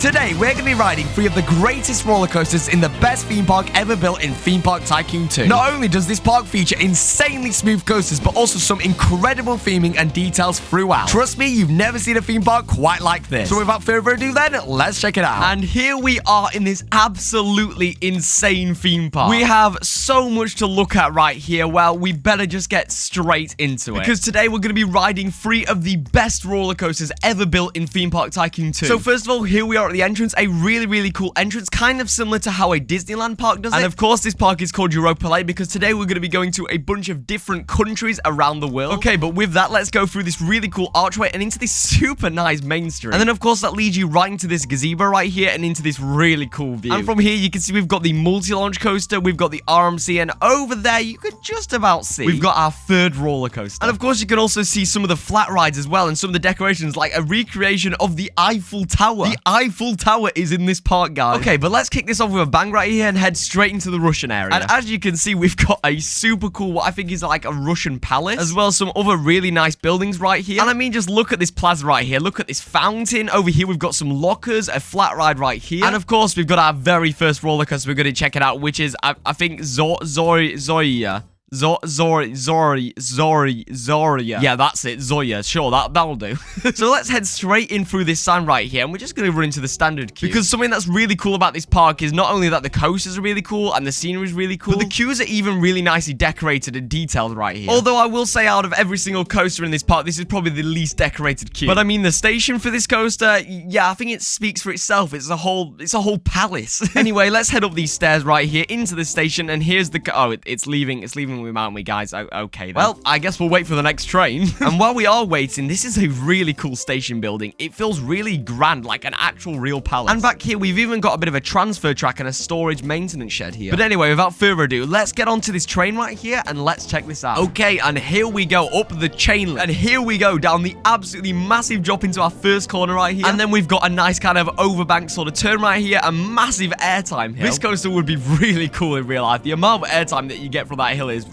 Today, we're going to be riding 3 of the greatest roller coasters in the best theme park ever built in Theme Park Tycoon 2. Not only does this park feature insanely smooth coasters, but also some incredible theming and details throughout. Trust me, you've never seen a theme park quite like this. So without further ado then, let's check it out. And here we are in this absolutely insane theme park. We have so much to look at right here. Well, we better just get straight into it. Because today we're going to be riding 3 of the best roller coasters ever built in Theme Park Tycoon 2. So first of all, here we are at the entrance, a really cool entrance, kind of similar to how a Disneyland park does it. And of course, this park is called 𝗬𝗵𝗁 because today we're going to be going to a bunch of different countries around the world. Okay, but with that, let's go through this really cool archway and into this super nice Main Street. And then of course, that leads you right into this gazebo right here and into this really cool view. And from here, you can see we've got the multi-launch coaster, we've got the 𝗬𝗵𝗁, and over there, you could just about see we've got our 3rd roller coaster. And of course, you can also see some of the flat rides as well and some of the decorations, like a recreation of the Eiffel Tower. The Eiffel Tower is in this park, guys. Okay, but let's kick this off with a bang right here and head straight into the Russian area. And as you can see, we've got a super cool, what I think is like a Russian palace, as well as some other really nice buildings right here. And I mean, just look at this plaza right here. Look at this fountain. Over here, we've got some lockers, a flat ride right here. And of course, we've got our very first roller coaster. We're going to check it out, which is, I think, Zorya. Zorya. Yeah, that's it. Zorya. Sure, that'll do. So let's head straight in through this sign right here, and we're just going to run into the standard queue. Because something that's really cool about this park is not only that the coasters are really cool and the scenery is really cool, but the queues are even really nicely decorated and detailed right here. Although I will say, out of every single coaster in this park, this is probably the least decorated queue. But I mean, the station for this coaster, yeah, I think it speaks for itself. It's a whole palace. Anyway, let's head up these stairs right here into the station, and here's the it's leaving aren't we, guys? Okay then. Well, I guess we'll wait for the next train. And while we are waiting, this is a really cool station building. It feels really grand, like an actual real palace. And back here, we've even got a bit of a transfer track and a storage maintenance shed here. But anyway, without further ado, let's get onto this train right here and let's check this out. Okay, and here we go up the chain link. And here we go down the absolutely massive drop into our first corner right here. And then we've got a nice kind of overbank sort of turn right here, a massive airtime hill. This coaster would be really cool in real life. The amount of airtime that you get from that hill is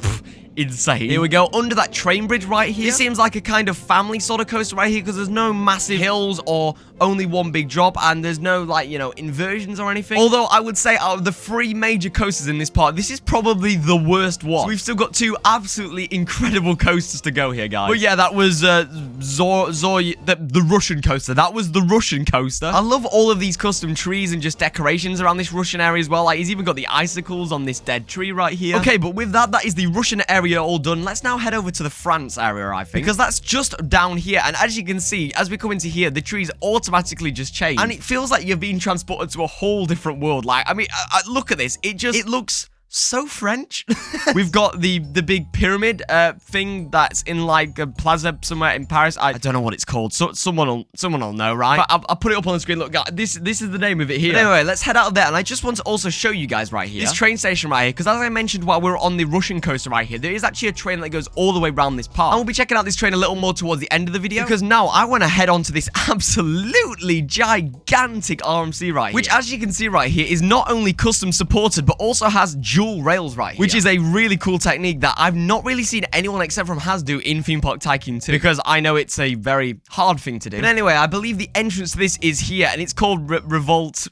insane. Here we go, under that train bridge right here. This seems like a kind of family sort of coaster right here because there's no massive hills or only one big drop, and there's no, like, you know, inversions or anything. Although I would say out of the 3 major coasters in this park, this is probably the worst one. So we've still got 2 absolutely incredible coasters to go here, guys. But yeah, that was Zorya, the Russian coaster. That was the Russian coaster. I love all of these custom trees and just decorations around this Russian area as well. Like, he's even got the icicles on this dead tree right here. Okay, but with that is the Russian area all done. Let's now head over to the France area, I think, because that's just down here. And as you can see, as we come into here, the trees automatically just change, and it feels like you're being transported to a whole different world. Like, I mean, look at this. It looks so French. We've got the big pyramid thing that's in like a plaza somewhere in Paris. I don't know what it's called. So someone will know, right? But I'll put it up on the screen. Look, guys, this is the name of it here. But anyway, let's head out of there. And I just want to also show you guys right here this train station right here, because as I mentioned while we were on the Russian coaster right here, there is actually a train that goes all the way around this park. And we'll be checking out this train a little more towards the end of the video, because now I want to head on to this absolutely gigantic 𝗬𝗵𝗁 right here, which, as you can see right here, is not only custom supported but also has dual rails right here, which is a really cool technique that I've not really seen anyone except from Has do in Theme Park Tycoon 2, because I know it's a very hard thing to do. But anyway, I believe the entrance to this is here, and it's called Revolte,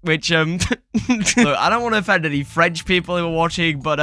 which look, I don't want to offend any French people who are watching, but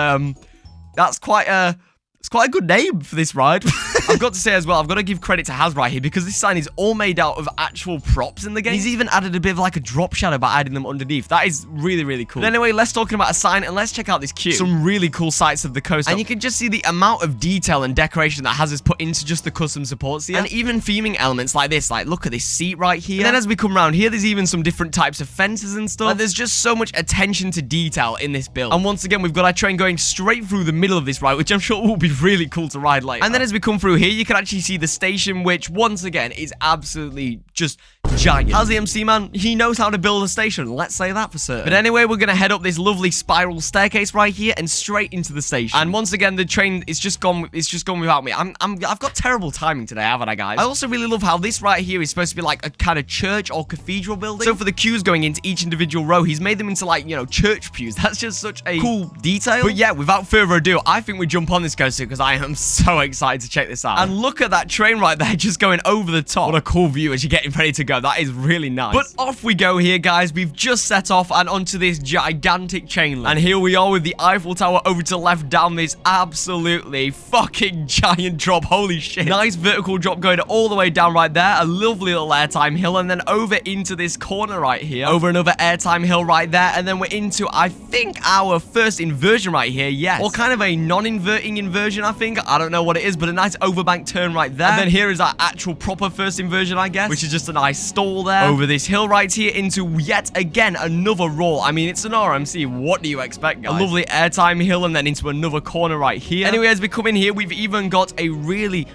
that's quite a good name for this ride. I've got to say as well, I've got to give credit to Has right here, because this sign is all made out of actual props in the game. He's even added a bit of like a drop shadow by adding them underneath. That is really cool. But anyway, let's talk about a sign and let's check out this queue. Some really cool sights of the coaster. And you can just see the amount of detail and decoration that Has put into just the custom supports here. And even theming elements like this. Like, look at this seat right here. And then as we come around here, there's even some different types of fences and stuff. Like, there's just so much attention to detail in this build. And once again, we've got our train going straight through the middle of this ride, which I'm sure will be really cool to ride later. And then as we come through here, you can actually see the station, which once again is absolutely just giant. How's the MC man? He knows how to build a station. Let's say that for certain. But anyway, we're going to head up this lovely spiral staircase right here and straight into the station. And once again, the train is just gone. It's just gone without me. I've got terrible timing today, haven't I, guys? I also really love how this right here is supposed to be like a kind of church or cathedral building. So for the queues going into each individual row, he's made them into like, you know, church pews. That's just such a cool detail. But yeah, without further ado, I think we jump on this coaster because I am so excited to check this out. sound. And look at that train right there just going over the top. What a cool view as you're getting ready to go. That is really nice. But off we go here, guys. We've just set off and onto this gigantic chain link. And here we are with the Eiffel Tower over to the left down this absolutely fucking giant drop. Holy shit. Nice vertical drop going all the way down right there. A lovely little airtime hill. And then over into this corner right here. Over another airtime hill right there. And then we're into, I think, our first inversion right here. Yes. Or kind of a non-inverting inversion, I think. I don't know what it is, but a nice overbank turn right there. And then here is our actual proper first inversion, I guess, which is just a nice stall there. Over this hill right here into yet again another roll. I mean, it's an RMC. What do you expect, guys? A lovely airtime hill and then into another corner right here. Anyway, as we come in here, we've even got a really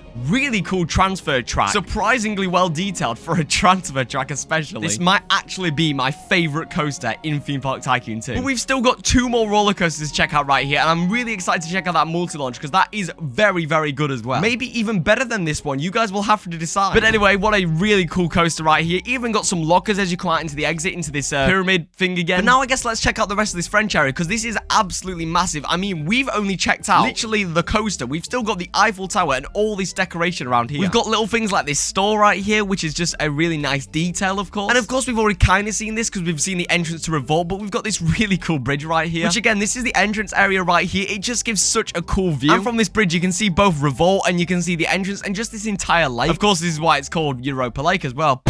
cool transfer track. Surprisingly well detailed for a transfer track, especially. This might actually be my favorite coaster in Theme Park Tycoon 2. But we've still got 2 more roller coasters to check out right here, and I'm really excited to check out that multi-launch because that is very good as well. Maybe even better than this one. You guys will have to decide. But anyway, what a really cool coaster right here. Even got some lockers as you come out into the exit, into this pyramid thing again. But now I guess let's check out the rest of this French area because this is absolutely massive. I mean, we've only checked out literally the coaster. We've still got the Eiffel Tower and all this decoration around here. We've got little things like this store right here, which is just a really nice detail, of course. And of course, we've already kind of seen this because we've seen the entrance to Revolte, but we've got this really cool bridge right here, which again, this is the entrance area right here. It just gives such a cool view. And from this bridge, you can see both Revolte and you can see the entrance and just this entire lake. Of course, this is why it's called 𝗬𝗵𝗃 as well.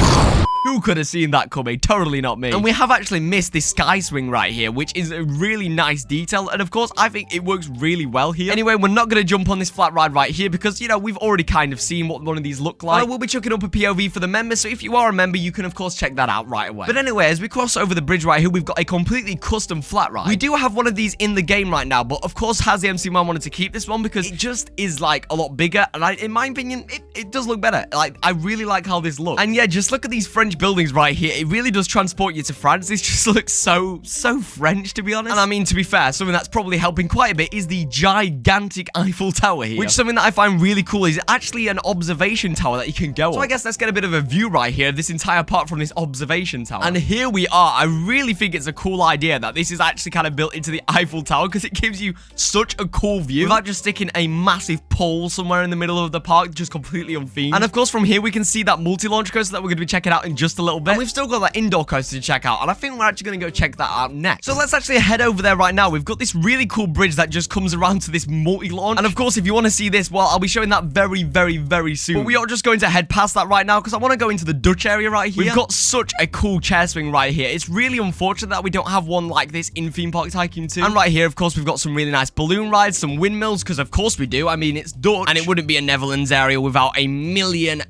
Who could have seen that coming? Totally not me. And we have actually missed this sky swing right here, which is a really nice detail. And of course, I think it works really well here. Anyway, we're not going to jump on this flat ride right here because, you know, we've already kind of seen what one of these look like. I will be chucking up a POV for the members, so if you are a member, you can, of course, check that out right away. But anyway, as we cross over the bridge right here, we've got a completely custom flat ride. We do have one of these in the game right now, but of course, 𝗂𝗵𝗲 wanted to keep this one because it just is, like, a lot bigger. And in my opinion, it does look better. Like, I really like how this looks. And yeah, just look at these French buildings right here. It really does transport you to France. This just looks so French, to be honest. And I mean, to be fair, something that's probably helping quite a bit is the gigantic Eiffel Tower here. Which something that I find really cool is actually an observation tower that you can go on. So I guess let's get a bit of a view right here of this entire part from this observation tower. And here we are. I really think it's a cool idea that this is actually kind of built into the Eiffel Tower because it gives you such a cool view without just sticking a massive pole somewhere in the middle of the park, just completely unthemed. And of course, from here, we can see that multi-launch coaster that we're going to be checking out in just a little bit. And we've still got that indoor coaster to check out, and I think we're actually going to go check that out next. So let's actually head over there right now. We've got this really cool bridge that just comes around to this multi-launch, and of course, if you want to see this, well, I'll be showing that very soon. But we are just going to head past that right now because I want to go into the Dutch area right here. We've got such a cool chair swing right here. It's really unfortunate that we don't have one like this in Theme Park Tycoon 2. And right here, of course, we've got some really nice balloon rides, some windmills, because of course we do. I mean, it's Dutch, and it wouldn't be a Netherlands area without a million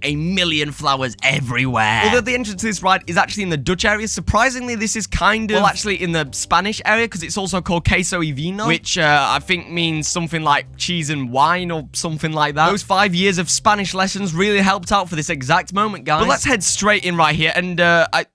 flowers everywhere. Although the entrance to this ride is actually in the Dutch area. Surprisingly, this is kind of, well, actually in the Spanish area because it's also called Queso Y Vino, which I think means something like cheese and wine or something like that. Those 5 years of Spanish lessons really helped out for this exact moment, guys. But let's head straight in right here, and I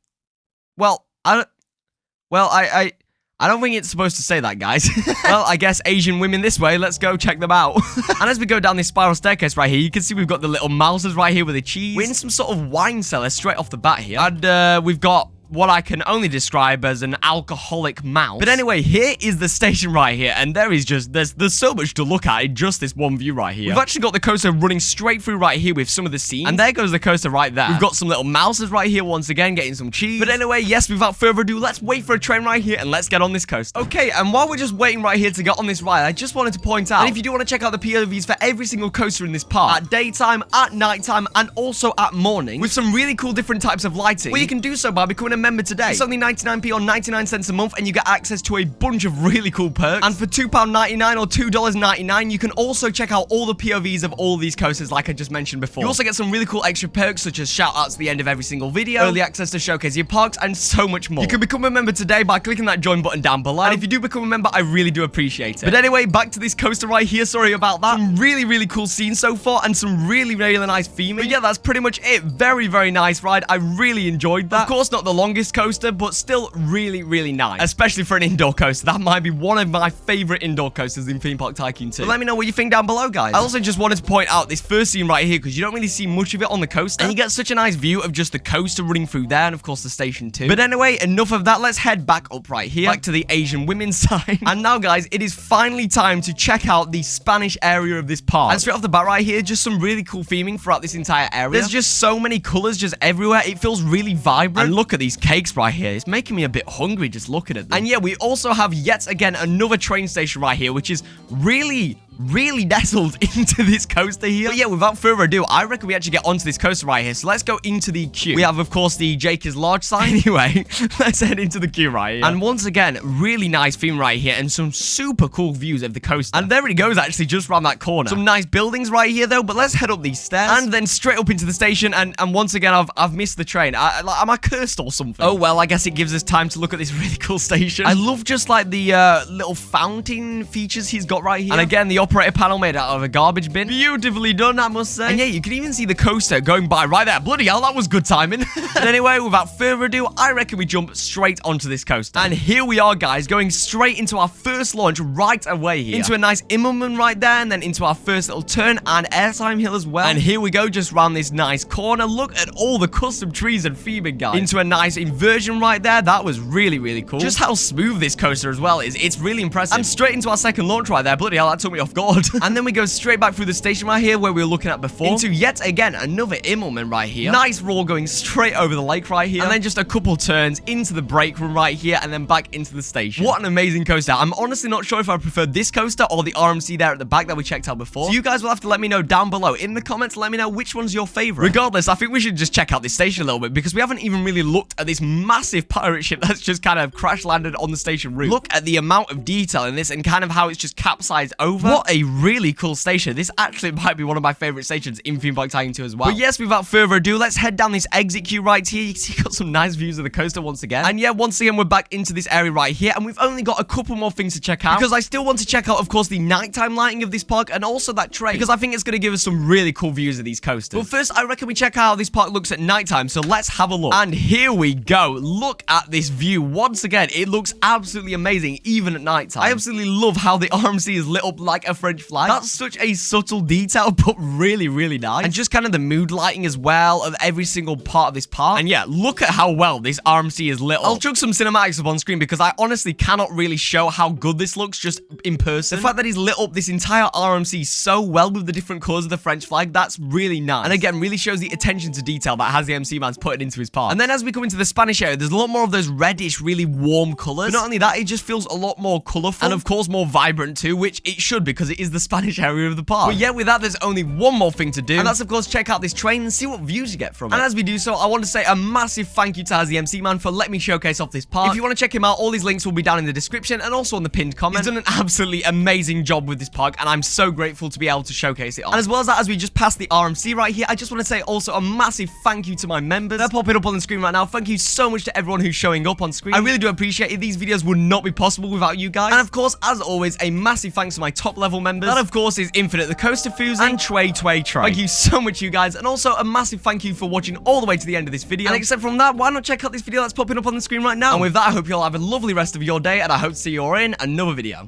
don't think it's supposed to say that, guys. Well, I guess Asian women this way. Let's go check them out. And as we go down this spiral staircase right here, you can see we've got the little mouses right here with the cheese. We're in some sort of wine cellar straight off the bat here. And we've got what I can only describe as an alcoholic mouse. But anyway, here is the station right here, and there is just, there's so much to look at in just this one view right here. We've actually got the coaster running straight through right here with some of the scenes, and there goes the coaster right there. We've got some little mouses right here once again, getting some cheese. But anyway, yes, without further ado, let's wait for a train right here, and let's get on this coaster. Okay, and while we're just waiting right here to get on this ride, I just wanted to point out, and if you do want to check out the POVs for every single coaster in this park, at daytime, at nighttime, and also at morning, with some really cool different types of lighting, well, you can do so by becoming a member today. It's only 99p or 99 cents a month, and you get access to a bunch of really cool perks. And for £2.99 or $2.99, you can also check out all the POVs of all these coasters like I just mentioned before. You also get some really cool extra perks such as shout-outs at the end of every single video, early access to showcase your parks, and so much more. You can become a member today by clicking that join button down below. And if you do become a member, I really do appreciate it. But anyway, back to this coaster right here. Sorry about that. Some really cool scenes so far, and some really nice theming. But yeah, that's pretty much it. Very nice ride. I really enjoyed that. Of course, not the longest longest coaster, but still really, really nice, especially for an indoor coaster. That might be one of my favorite indoor coasters in Theme Park Tycoon 2. But let me know what you think down below, guys. I also just wanted to point out this first scene right here, because you don't really see much of it on the coaster, and you get such a nice view of just the coaster running through there, and of course the station too. But anyway, enough of that. Let's head back up right here, back to the Asian women's side. And now, guys, it is finally time to check out the Spanish area of this park. And straight off the bat right here, just some really cool theming throughout this entire area. There's just so many colors just everywhere. It feels really vibrant. And look at these cakes right here. It's making me a bit hungry just looking at them. And yeah, we also have yet again another train station right here, which is really nestled into this coaster here. But yeah, without further ado, I reckon we actually get onto this coaster right here. So let's go into the queue. We have, of course, the 𝗬𝗂𝗃 large sign. Anyway, let's head into the queue right here. And once again, really nice theme right here and some super cool views of the coaster. And there it goes, actually, just around that corner. Some nice buildings right here, though. But let's head up these stairs and then straight up into the station. And once again, I've missed the train. Am I cursed or something? Oh, well, I guess it gives us time to look at this really cool station. I love just like the little fountain features he's got right here. And again, the operator panel made out of a garbage bin. Beautifully done, I must say. And yeah, you can even see the coaster going by right there. Bloody hell, that was good timing. But anyway, without further ado, I reckon we jump straight onto this coaster. And here we are, guys, going straight into our first launch right away here. Into a nice 𝗬𝗵𝗲 right there, and then into our first little turn and airtime hill as well. And here we go, just round this nice corner. Look at all the custom trees and theming, guys. Into a nice inversion right there. That was really, really cool. Just how smooth this coaster as well is. It's really impressive. And straight into our second launch right there. Bloody hell, that took me off guard. And then we go straight back through the station right here where we were looking at before. Into yet again another 𝗬𝗵𝗲 right here. Nice roll going straight over the lake right here. And then just a couple turns into the break room right here and then back into the station. What an amazing coaster. I'm honestly not sure if I prefer this coaster or the 𝗬𝗵𝗃 there at the back that we checked out before. So you guys will have to let me know down below in the comments. Let me know which one's your favorite. Regardless, I think we should just check out this station a little bit because we haven't even really looked at this massive pirate ship that's just kind of crash landed on the station roof. Look at the amount of detail in this and kind of how it's just capsized over. What a really cool station. This actually might be one of my favorite stations in Theme Park Tycoon 2 as well. But yes, without further ado, let's head down this exit queue right here. You can see got some nice views of the coaster once again. And yeah, once again, we're back into this area right here. And we've only got a couple more things to check out because I still want to check out, of course, the nighttime lighting of this park and also that train because I think it's going to give us some really cool views of these coasters. But first, I reckon we check out how this park looks at nighttime. So let's have a look. And here we go. Look at this view. Once again, it looks absolutely amazing, even at nighttime. I absolutely love how the 𝗬𝗵𝗃 is lit up like a French flag. That's such a subtle detail, but really, really nice. And just kind of the mood lighting as well of every single part of this park. And yeah, look at how well this 𝗬𝗵𝗃 is lit up. I'll chuck some cinematics up on screen because I honestly cannot really show how good this looks just in person. The fact that he's lit up this entire 𝗬𝗵𝗃 so well with the different colors of the French flag, that's really nice. And again, really shows the attention to detail that Has the MC Man's putting into his park. And then as we come into the Spanish area, there's a lot more of those reddish, really warm colors. But not only that, it just feels a lot more colorful and of course more vibrant too, which it should because it is the Spanish area of the park. But yeah, with that, there's only one more thing to do, and that's of course check out this train and see what views you get from it. And as we do so, I want to say a massive thank you to Has the MC Man for letting me showcase off this park. If you want to check him out, all these links will be down in the description and also on the pinned comment. He's done an absolutely amazing job with this park, and I'm so grateful to be able to showcase it on. And as well as that, as we just passed the 𝗬𝗵𝗃 right here, I just want to say also a massive thank you to my members. They're popping up on the screen right now. Thank you so much to everyone who's showing up on screen. I really do appreciate it. These videos would not be possible without you guys. And of course, as always, a massive thanks to my top level members. That of course is Infinite the Coaster Fuse and 𝗬𝗃𝗁𝗁. Thank you so much, you guys. And also a massive thank you for watching all the way to the end of this video. And except from that, why not check out this video that's popping up on the screen right now? And with that, I hope you all have a lovely rest of your day, and I hope to see you all in another video.